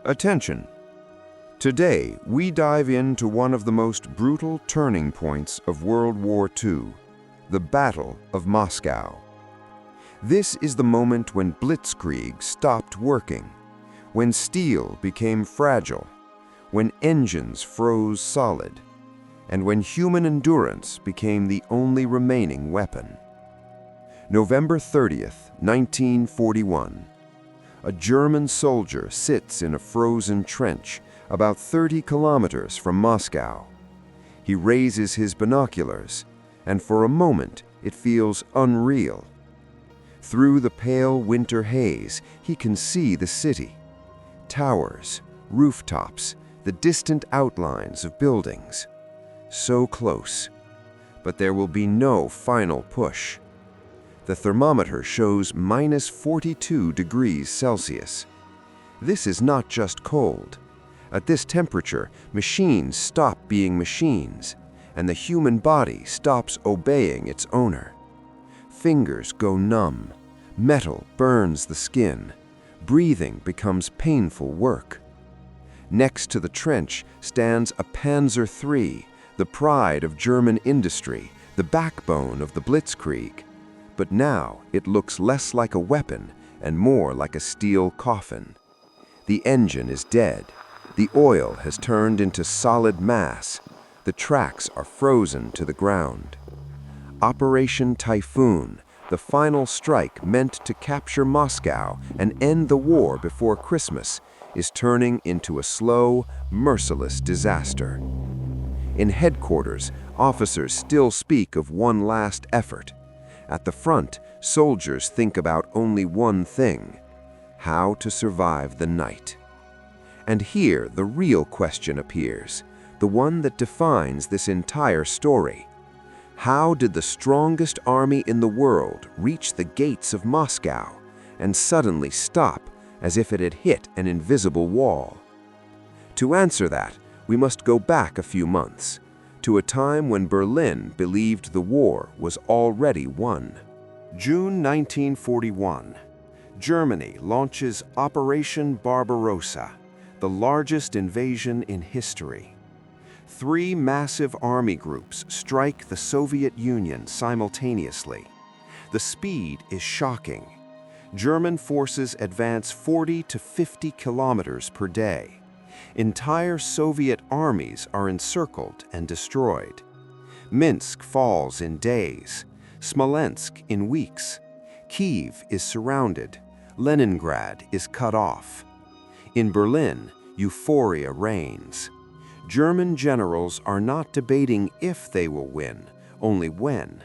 Attention! Today, we dive into one of the most brutal turning points of World War II, the Battle of Moscow. This is the moment when blitzkrieg stopped working, when steel became fragile, when engines froze solid, and when human endurance became the only remaining weapon. November 30th, 1941. A German soldier sits in a frozen trench about 30 kilometers from Moscow. He raises his binoculars, and for a moment it feels unreal. Through the pale winter haze, he can see the city. Towers, rooftops, the distant outlines of buildings. So close. But there will be no final push. The thermometer shows minus 42 degrees Celsius. This is not just cold. At this temperature, machines stop being machines, and the human body stops obeying its owner. Fingers go numb. Metal burns the skin. Breathing becomes painful work. Next to the trench stands a Panzer III, the pride of German industry, the backbone of the blitzkrieg. But now it looks less like a weapon and more like a steel coffin. The engine is dead. The oil has turned into solid mass. The tracks are frozen to the ground. Operation Typhoon, the final strike meant to capture Moscow and end the war before Christmas, is turning into a slow, merciless disaster. In headquarters, officers still speak of one last effort. At the front, soldiers think about only one thing: how to survive the night. And here the real question appears, the one that defines this entire story. How did the strongest army in the world reach the gates of Moscow and suddenly stop as if it had hit an invisible wall? To answer that, we must go back a few months, to a time when Berlin believed the war was already won. June 1941. Germany launches Operation Barbarossa, the largest invasion in history. 3 massive army groups strike the Soviet Union simultaneously. The speed is shocking. German forces advance 40 to 50 kilometers per day. Entire Soviet armies are encircled and destroyed. Minsk falls in days, Smolensk in weeks. Kyiv is surrounded, Leningrad is cut off. In Berlin, euphoria reigns. German generals are not debating if they will win, only when.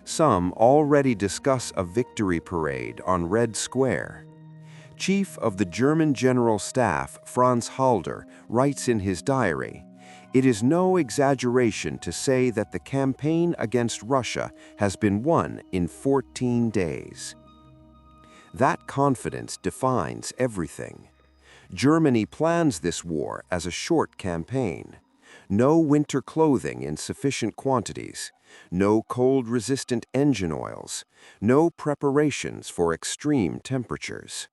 Some already discuss a victory parade on Red Square. Chief of the German General Staff, Franz Halder, writes in his diary, "It is no exaggeration to say that the campaign against Russia has been won in 14 days." That confidence defines everything. Germany plans this war as a short campaign. No winter clothing in sufficient quantities, no cold-resistant engine oils, no preparations for extreme temperatures.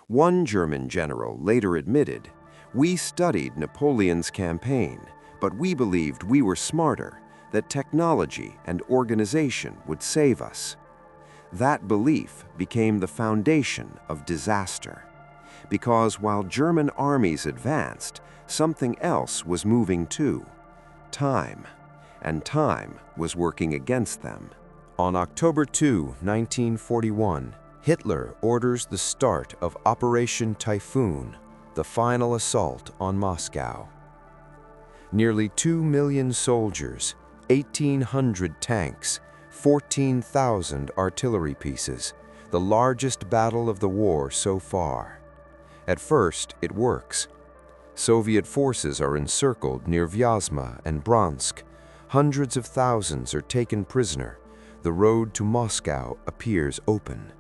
One German general later admitted, "We studied Napoleon's campaign, but we believed we were smarter, that technology and organization would save us." That belief became the foundation of disaster. Because while German armies advanced, something else was moving too: time. And time was working against them. On October 2, 1941, Hitler orders the start of Operation Typhoon, the final assault on Moscow. Nearly 2 million soldiers, 1,800 tanks, 14,000 artillery pieces, the largest battle of the war so far. At first, it works. Soviet forces are encircled near Vyazma and Bronsk. Hundreds of thousands are taken prisoner. The road to Moscow appears open.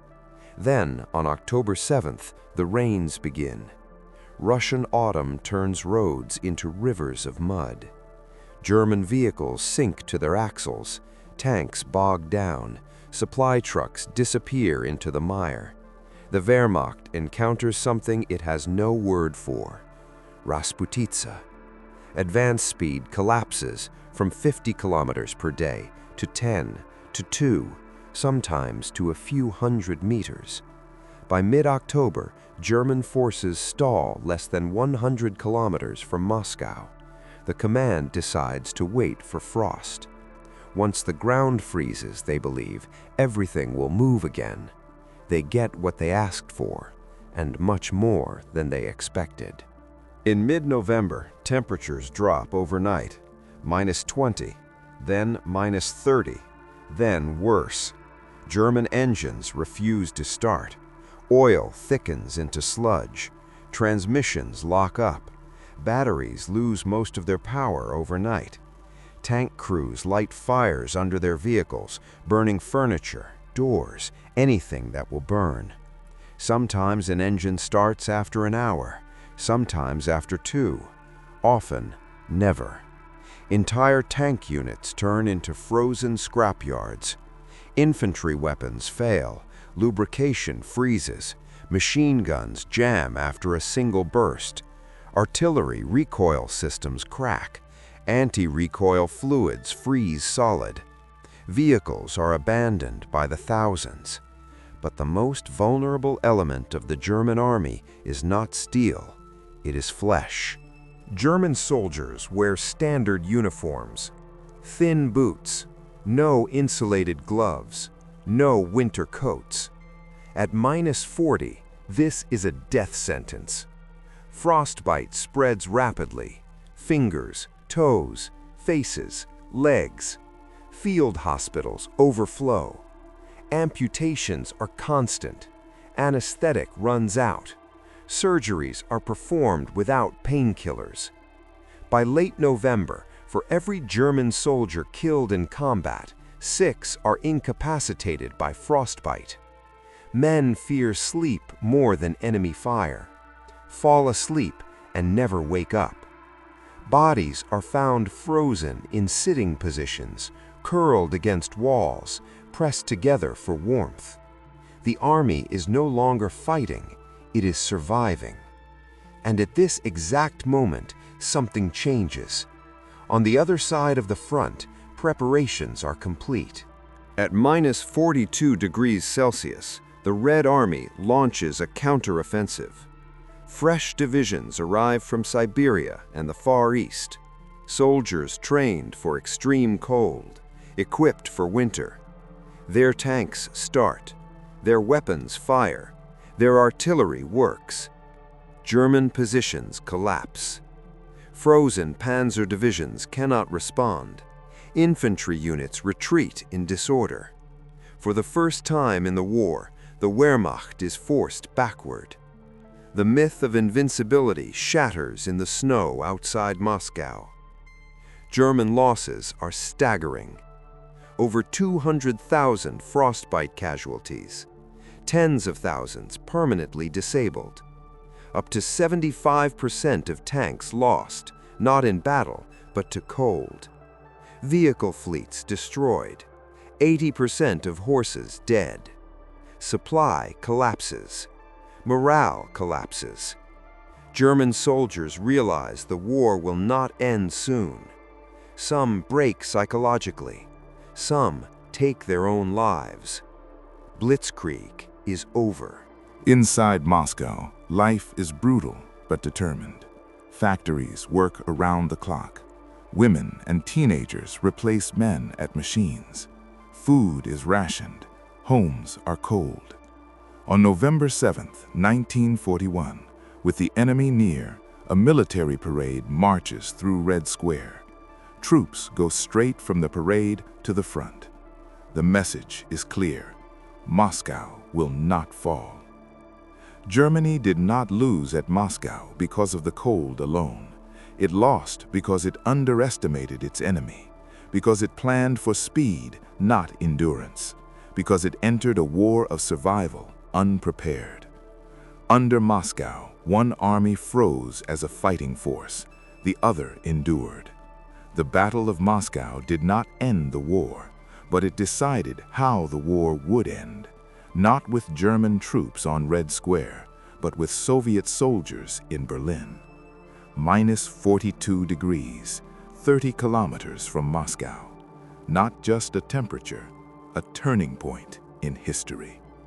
Then, on October 7th, the rains begin. Russian autumn turns roads into rivers of mud. German vehicles sink to their axles, tanks bog down, supply trucks disappear into the mire. The Wehrmacht encounters something it has no word for: Rasputitsa. Advance speed collapses from 50 kilometers per day to 10 to 2, sometimes to a few hundred meters. By mid-October, German forces stall less than 100 kilometers from Moscow. The command decides to wait for frost. Once the ground freezes, they believe, everything will move again. They get what they asked for, and much more than they expected. In mid-November, temperatures drop overnight, -20, then -30, then worse. German engines refuse to start. Oil thickens into sludge. Transmissions lock up. Batteries lose most of their power overnight. Tank crews light fires under their vehicles, burning furniture, doors, anything that will burn. Sometimes an engine starts after an hour, sometimes after 2, often never. Entire tank units turn into frozen scrapyards. Infantry weapons fail, lubrication freezes, machine guns jam after a single burst, artillery recoil systems crack, anti-recoil fluids freeze solid. Vehicles are abandoned by the thousands. But the most vulnerable element of the German army is not steel, it is flesh. German soldiers wear standard uniforms, thin boots, no insulated gloves, no winter coats. At -40, this is a death sentence. Frostbite spreads rapidly. Fingers, toes, faces, legs. Field hospitals overflow. Amputations are constant. Anesthetic runs out. Surgeries are performed without painkillers. By late November, for every German soldier killed in combat, 6 are incapacitated by frostbite. Men fear sleep more than enemy fire, fall asleep and never wake up. Bodies are found frozen in sitting positions, curled against walls, pressed together for warmth. The army is no longer fighting, it is surviving. And at this exact moment, something changes. On the other side of the front, preparations are complete. At -42 degrees Celsius, the Red Army launches a counteroffensive. Fresh divisions arrive from Siberia and the Far East. Soldiers trained for extreme cold, equipped for winter. Their tanks start, their weapons fire, their artillery works. German positions collapse. Frozen panzer divisions cannot respond. Infantry units retreat in disorder. For the first time in the war, the Wehrmacht is forced backward. The myth of invincibility shatters in the snow outside Moscow. German losses are staggering. Over 200,000 frostbite casualties, tens of thousands permanently disabled. Up to 75% of tanks lost, not in battle, but to cold. Vehicle fleets destroyed, 80% of horses dead. Supply collapses. Morale collapses. German soldiers realize the war will not end soon. Some break psychologically. Some take their own lives. Blitzkrieg is over. Inside Moscow, life is brutal but determined. Factories work around the clock. Women and teenagers replace men at machines. Food is rationed. Homes are cold. On November 7th, 1941, with the enemy near, a military parade marches through Red Square. Troops go straight from the parade to the front. The message is clear: Moscow will not fall. Germany did not lose at Moscow because of the cold alone. It lost because it underestimated its enemy, because it planned for speed, not endurance, because it entered a war of survival unprepared. Under Moscow, one army froze as a fighting force, the other endured. The Battle of Moscow did not end the war, but it decided how the war would end. Not with German troops on Red Square, but with Soviet soldiers in Berlin. Minus 42 degrees, 30 kilometers from Moscow. Not just a temperature, a turning point in history.